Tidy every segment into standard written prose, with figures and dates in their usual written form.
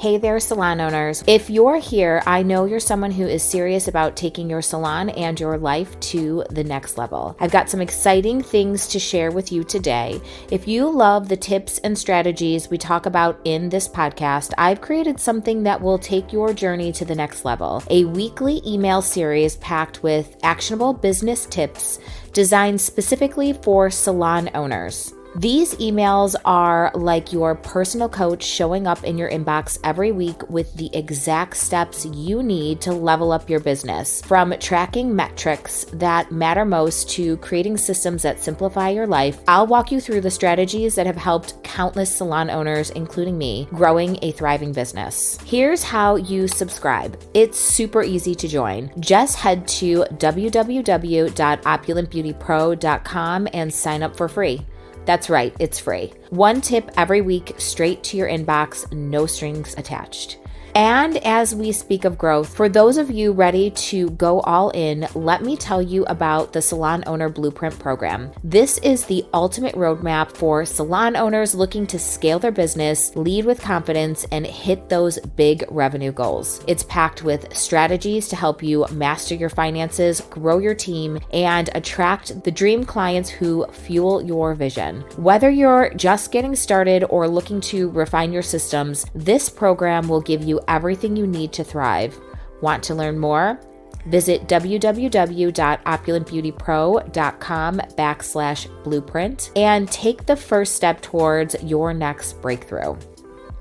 Hey there, salon owners. If you're here, I know you're someone who is serious about taking your salon and your life to the next level. I've got some exciting things to share with you today. If you love the tips and strategies we talk about in this podcast, I've created something that will take your journey to the next level. A weekly email series packed with actionable business tips designed specifically for salon owners. These emails are like your personal coach showing up in your inbox every week with the exact steps you need to level up your business. From tracking metrics that matter most to creating systems that simplify your life, I'll walk you through the strategies that have helped countless salon owners, including me, growing a thriving business. Here's how you subscribe. It's super easy to join. Just head to www.opulentbeautypro.com and sign up for free. That's right, it's free. One tip every week, straight to your inbox, no strings attached. And as we speak of growth, for those of you ready to go all in, let me tell you about the Salon Owner Blueprint program. This is the ultimate roadmap for salon owners looking to scale their business, lead with confidence, and hit those big revenue goals. It's packed with strategies to help you master your finances, grow your team, and attract the dream clients who fuel your vision. Whether you're just getting started or looking to refine your systems, this program will give you everything you need to thrive. Want to learn more? Visit www.opulentbeautypro.com/blueprint and take the first step towards your next breakthrough.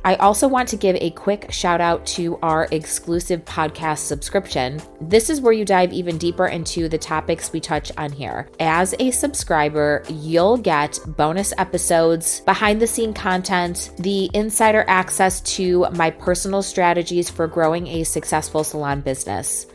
I also want to give a quick shout out to our exclusive podcast subscription. This is where you dive even deeper into the topics we touch on here. As a subscriber, you'll get bonus episodes, behind the scene content, the insider access to my personal strategies for growing a successful salon business.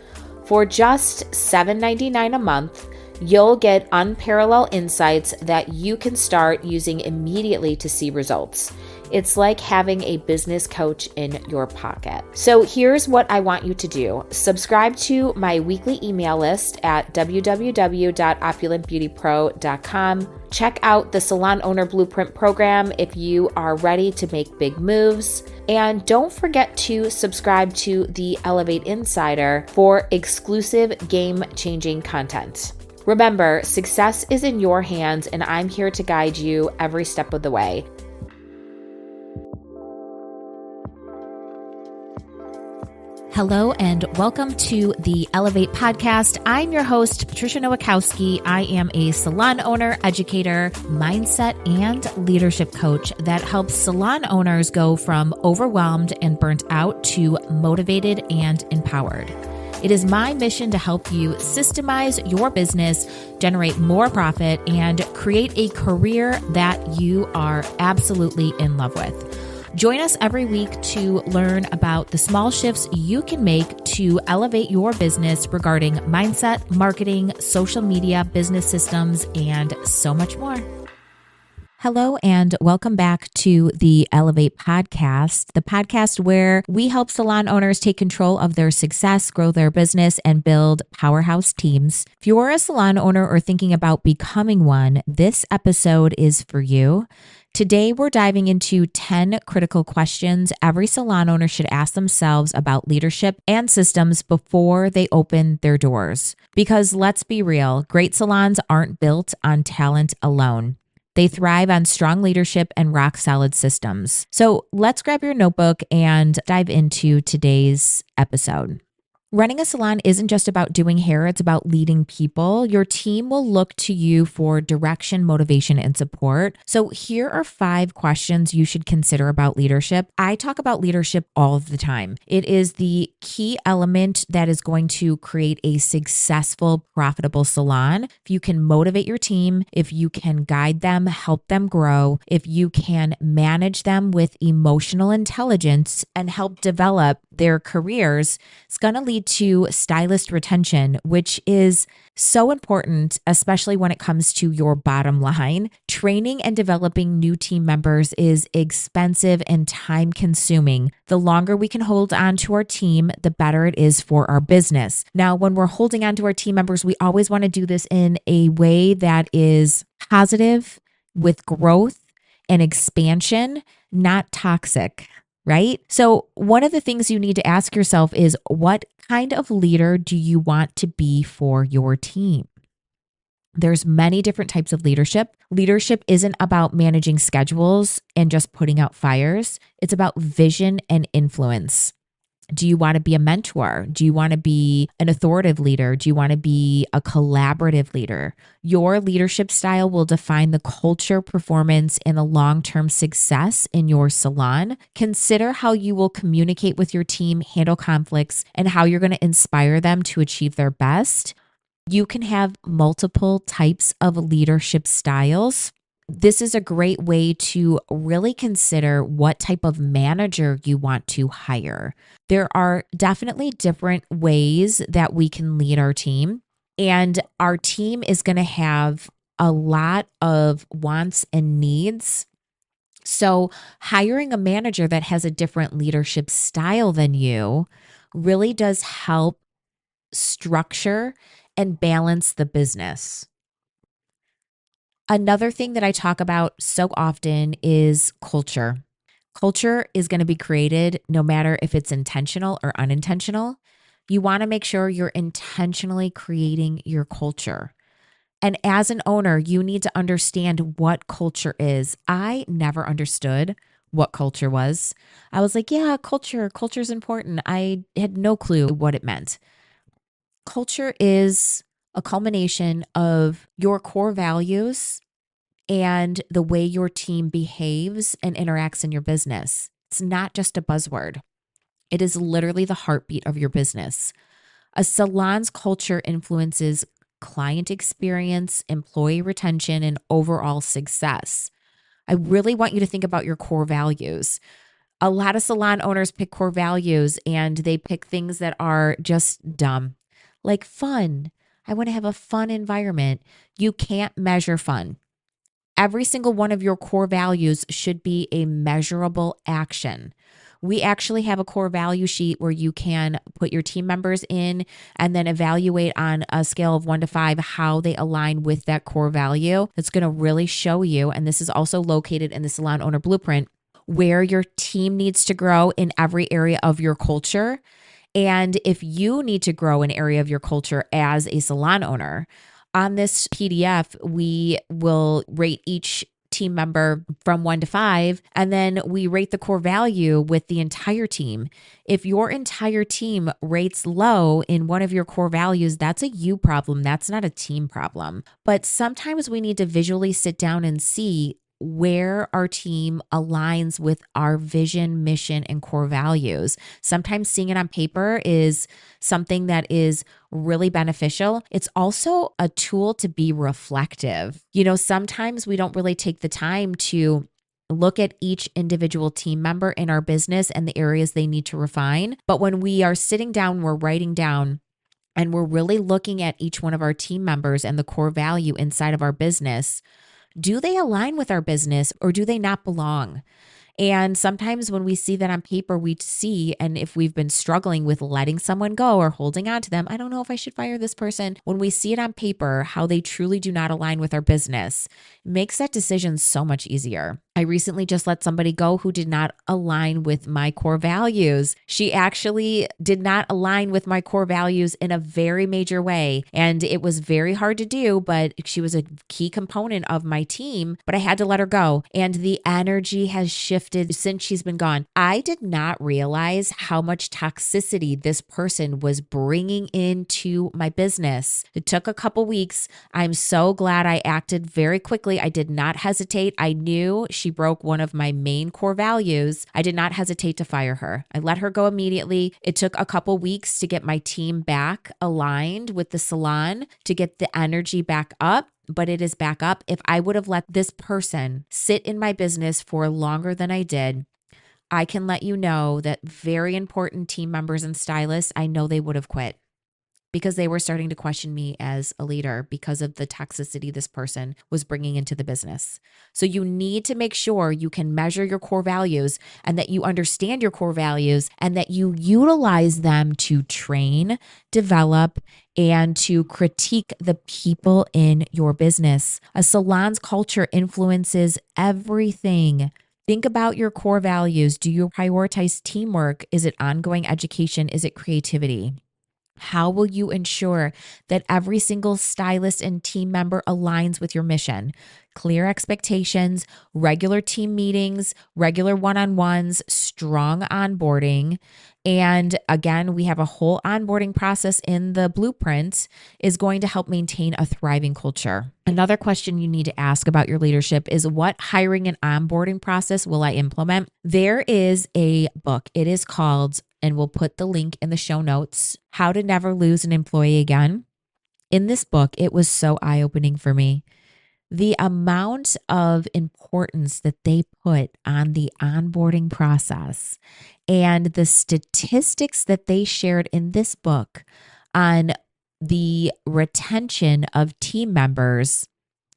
For just $7.99 a month, you'll get unparalleled insights that you can start using immediately to see results. It's like having a business coach in your pocket. So here's what I want you to do. Subscribe to my weekly email list at www.opulentbeautypro.com. Check out the Salon Owner Blueprint program if you are ready to make big moves. And don't forget to subscribe to the Elevate Insider for exclusive game-changing content. Remember, success is in your hands, and I'm here to guide you every step of the way. Hello and welcome to the Elevate podcast. I'm your host, Patricia Nowakowski. I am a salon owner, educator, mindset, and leadership coach that helps salon owners go from overwhelmed and burnt out to motivated and empowered. It is my mission to help you systemize your business, generate more profit, and create a career that you are absolutely in love with. Join us every week to learn about the small shifts you can make to elevate your business regarding mindset, marketing, social media, business systems, and so much more. Hello and welcome back to the Elevate podcast, the podcast where we help salon owners take control of their success, grow their business, and build powerhouse teams. If you're a salon owner or thinking about becoming one, this episode is for you. Today, we're diving into 10 critical questions every salon owner should ask themselves about leadership and systems before they open their doors. Because let's be real, great salons aren't built on talent alone. They thrive on strong leadership and rock-solid systems. So let's grab your notebook and dive into today's episode. Running a salon isn't just about doing hair, it's about leading people. Your team will look to you for direction, motivation, and support. So here are 5 questions you should consider about leadership. I talk about leadership all of the time. It is the key element that is going to create a successful, profitable salon. If you can motivate your team, if you can guide them, help them grow, if you can manage them with emotional intelligence and help develop their careers, it's going to lead to stylist retention, which is so important, especially when it comes to your bottom line. Training and developing new team members is expensive and time consuming. The longer we can hold on to our team, the better it is for our business. Now, when we're holding on to our team members, we always want to do this in a way that is positive, with growth and expansion, not toxic. right? So one of the things you need to ask yourself is, what kind of leader do you want to be for your team? There's many different types of leadership. Leadership isn't about managing schedules and just putting out fires. It's about vision and influence. Do you want to be a mentor? Do you want to be an authoritative leader? Do you want to be a collaborative leader? Your leadership style will define the culture, performance, and the long-term success in your salon. Consider how you will communicate with your team, handle conflicts, and how you're going to inspire them to achieve their best. You can have multiple types of leadership styles. This is a great way to really consider what type of manager you want to hire. There are definitely different ways that we can lead our team, and our team is going to have a lot of wants and needs. So, hiring a manager that has a different leadership style than you really does help structure and balance the business. Another thing that I talk about so often is culture. Culture is going to be created no matter if it's intentional or unintentional. You want to make sure you're intentionally creating your culture. And as an owner, you need to understand what culture is. I never understood what culture was. I was like, yeah, culture's important. I had no clue what it meant. Culture is a culmination of your core values and the way your team behaves and interacts in your business. It's not just a buzzword. It is literally the heartbeat of your business. A salon's culture influences client experience, employee retention, and overall success. I really want you to think about your core values. A lot of salon owners pick core values and they pick things that are just dumb, like fun. I want to have a fun environment. You can't measure fun. Every single one of your core values should be a measurable action. We actually have a core value sheet where you can put your team members in and then evaluate on a scale of 1 to 5 how they align with that core value. That's going to really show you, and this is also located in the Salon Owner Blueprint, where your team needs to grow in every area of your culture. And if you need to grow an area of your culture as a salon owner, on this PDF, we will rate each team member from 1 to 5, and then we rate the core value with the entire team. If your entire team rates low in one of your core values, that's a you problem. That's not a team problem. But sometimes we need to visually sit down and see where our team aligns with our vision, mission, and core values. Sometimes seeing it on paper is something that is really beneficial. It's also a tool to be reflective. Sometimes we don't really take the time to look at each individual team member in our business and the areas they need to refine. But when we are sitting down, we're writing down, and we're really looking at each one of our team members and the core value inside of our business. Do they align with our business or do they not belong? And sometimes when we see that on paper, we see, and if we've been struggling with letting someone go or holding on to them, I don't know if I should fire this person. When we see it on paper, how they truly do not align with our business, it makes that decision so much easier. I recently just let somebody go who did not align with my core values. She actually did not align with my core values in a very major way. And it was very hard to do, but she was a key component of my team, but I had to let her go. And the energy has shifted since she's been gone. I did not realize how much toxicity this person was bringing into my business. It took a couple weeks. I'm so glad I acted very quickly. I did not hesitate. I knew she broke one of my main core values. I did not hesitate to fire her. I let her go immediately. It took a couple weeks to get my team back aligned with the salon, to get the energy back up. But it is back up. If I would have let this person sit in my business for longer than I did, I can let you know that very important team members and stylists, I know they would have quit, because they were starting to question me as a leader because of the toxicity this person was bringing into the business. So you need to make sure you can measure your core values and that you understand your core values and that you utilize them to train, develop, and to critique the people in your business. A salon's culture influences everything Think about your core values. Do you prioritize teamwork? Is it ongoing education? Is it creativity? How will you ensure that every single stylist and team member aligns with your mission? Clear expectations, regular team meetings, regular one on ones, strong onboarding. And again, we have a whole onboarding process in the blueprint is going to help maintain a thriving culture. Another question you need to ask about your leadership is what hiring and onboarding process will I implement? There is a book. It is called, and we'll put the link in the show notes, How to Never Lose an Employee Again. In this book, it was so eye-opening for me. The amount of importance that they put on the onboarding process and the statistics that they shared in this book on the retention of team members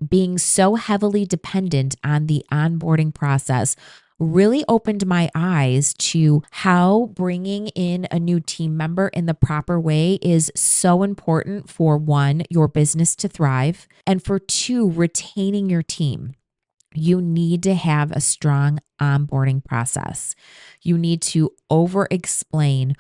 being so heavily dependent on the onboarding process really opened my eyes to how bringing in a new team member in the proper way is so important for one, your business to thrive, and for two, retaining your team. You need to have a strong onboarding process. You need to over explain,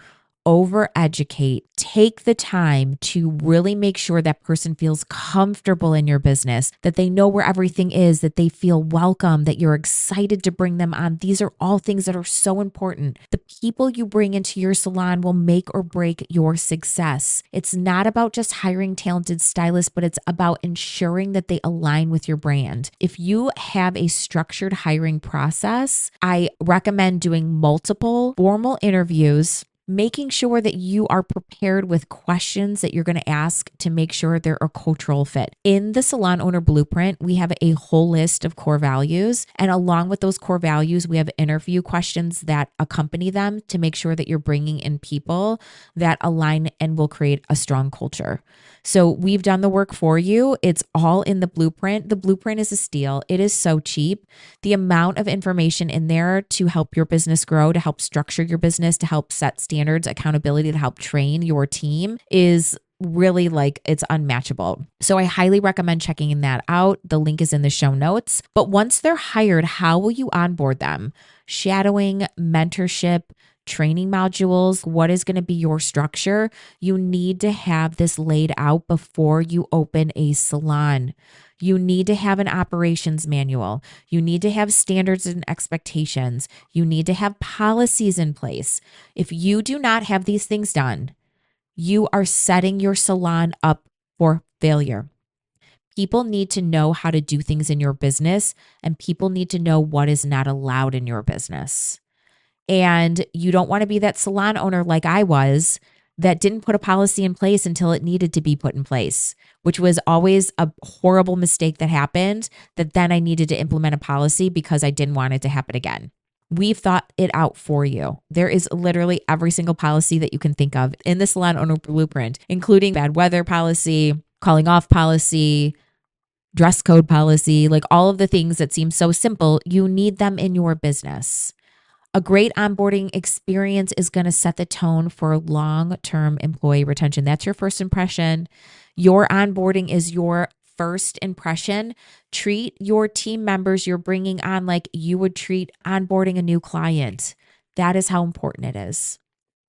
over educate, take the time to really make sure that person feels comfortable in your business, that they know where everything is, that they feel welcome, that you're excited to bring them on. These are all things that are so important. The people you bring into your salon will make or break your success. It's not about just hiring talented stylists, but it's about ensuring that they align with your brand. If you have a structured hiring process, I recommend doing multiple formal interviews, making sure that you are prepared with questions that you're going to ask to make sure they're a cultural fit. In the Salon Owner Blueprint, we have a whole list of core values. And along with those core values, we have interview questions that accompany them to make sure that you're bringing in people that align and will create a strong culture. So we've done the work for you. It's all in the blueprint. The blueprint is a steal. It is so cheap. The amount of information in there to help your business grow, to help structure your business, to help set standards, accountability, to help train your team is really like it's unmatchable. So I highly recommend checking that out. The link is in the show notes. But once they're hired, how will you onboard them? Shadowing, mentorship, training modules, what is going to be your structure? You need to have this laid out before you open a salon. You need to have an operations manual. You need to have standards and expectations. You need to have policies in place. If you do not have these things done, you are setting your salon up for failure. People need to know how to do things in your business, and people need to know what is not allowed in your business. And you don't want to be that salon owner like I was that didn't put a policy in place until it needed to be put in place, which was always a horrible mistake that happened, that then I needed to implement a policy because I didn't want it to happen again. We've thought it out for you. There is literally every single policy that you can think of in the Salon Owner Blueprint, including bad weather policy, calling off policy, dress code policy, like all of the things that seem so simple. You need them in your business. A great onboarding experience is going to set the tone for long-term employee retention. That's your first impression. Your onboarding is your first impression. Treat your team members you're bringing on like you would treat onboarding a new client. That is how important it is.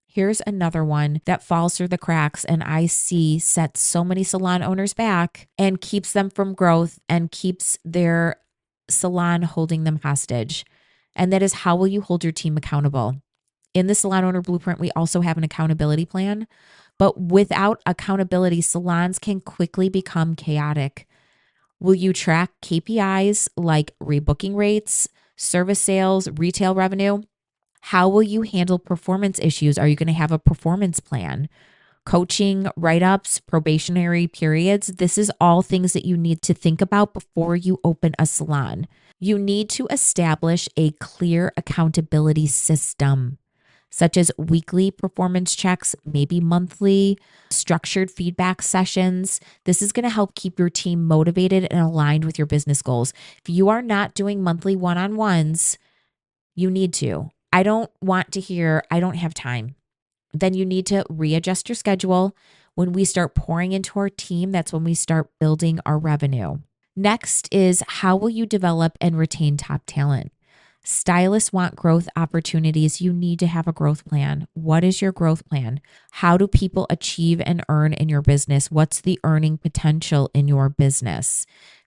Here's another one that falls through the cracks and I see sets so many salon owners back and keeps them from growth and keeps their salon holding them hostage. And that is, how will you hold your team accountable? In the Salon Owner Blueprint, we also have an accountability plan, but without accountability, salons can quickly become chaotic. Will you track KPIs like rebooking rates, service sales, retail revenue? How will you handle performance issues? Are you going to have a performance plan? Coaching, write-ups, probationary periods? This is all things that you need to think about before you open a salon. You need to establish a clear accountability system, such as weekly performance checks, maybe monthly, structured feedback sessions. This is going to help keep your team motivated and aligned with your business goals. If you are not doing monthly one-on-ones, you need to. I don't want to hear, I don't have time. Then you need to readjust your schedule. When we start pouring into our team, that's when we start building our revenue. Next is, how will you develop and retain top talent? Stylists want growth opportunities. You need to have a growth plan. What is your growth plan? How do people achieve and earn in your business? What's the earning potential in your business?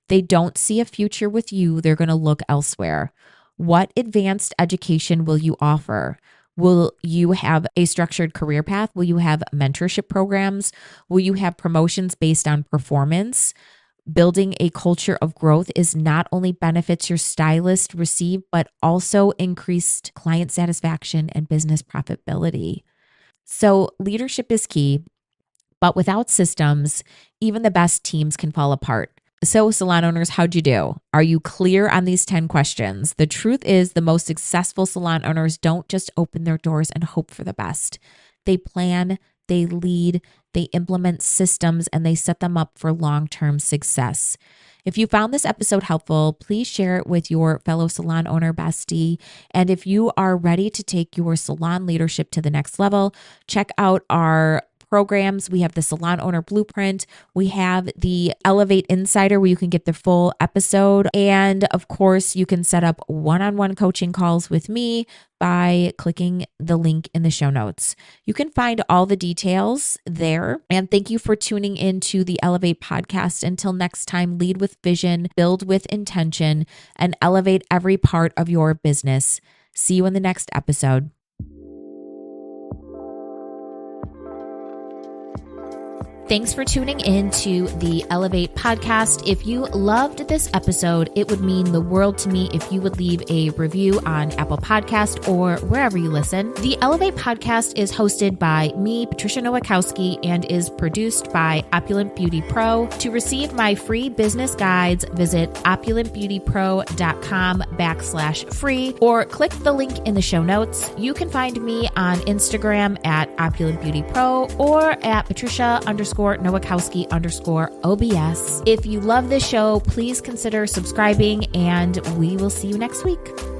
They don't see a future with you. They're going to look elsewhere. What advanced education will you offer? Will you have a structured career path? Will you have mentorship programs? Will you have promotions based on performance? Building a culture of growth is not only benefits your stylist receive, but also increased client satisfaction and business profitability. So leadership is key, but without systems, even the best teams can fall apart. So salon owners, how'd you do? Are you clear on these 10 questions? The truth is the most successful salon owners don't just open their doors and hope for the best. They plan, they lead, they implement systems, and they set them up for long-term success. If you found this episode helpful, please share it with your fellow salon owner bestie. And if you are ready to take your salon leadership to the next level, check out our programs. We have the Salon Owner Blueprint. We have the Elevate Insider where you can get the full episode. And of course, you can set up one-on-one coaching calls with me by clicking the link in the show notes. You can find all the details there. And thank you for tuning in to the Elevate podcast. Until next time, lead with vision, build with intention, and elevate every part of your business. See you in the next episode. Thanks for tuning in to the Elevate podcast. If you loved this episode, it would mean the world to me if you would leave a review on Apple Podcast or wherever you listen. The Elevate podcast is hosted by me, Patricia Nowakowski, and is produced by Opulent Beauty Pro. To receive my free business guides, visit opulentbeautypro.com/free or click the link in the show notes. You can find me on Instagram at Opulent Beauty Pro or at Patricia_Nowakowski_OBS. If you love this show, please consider subscribing, and we will see you next week.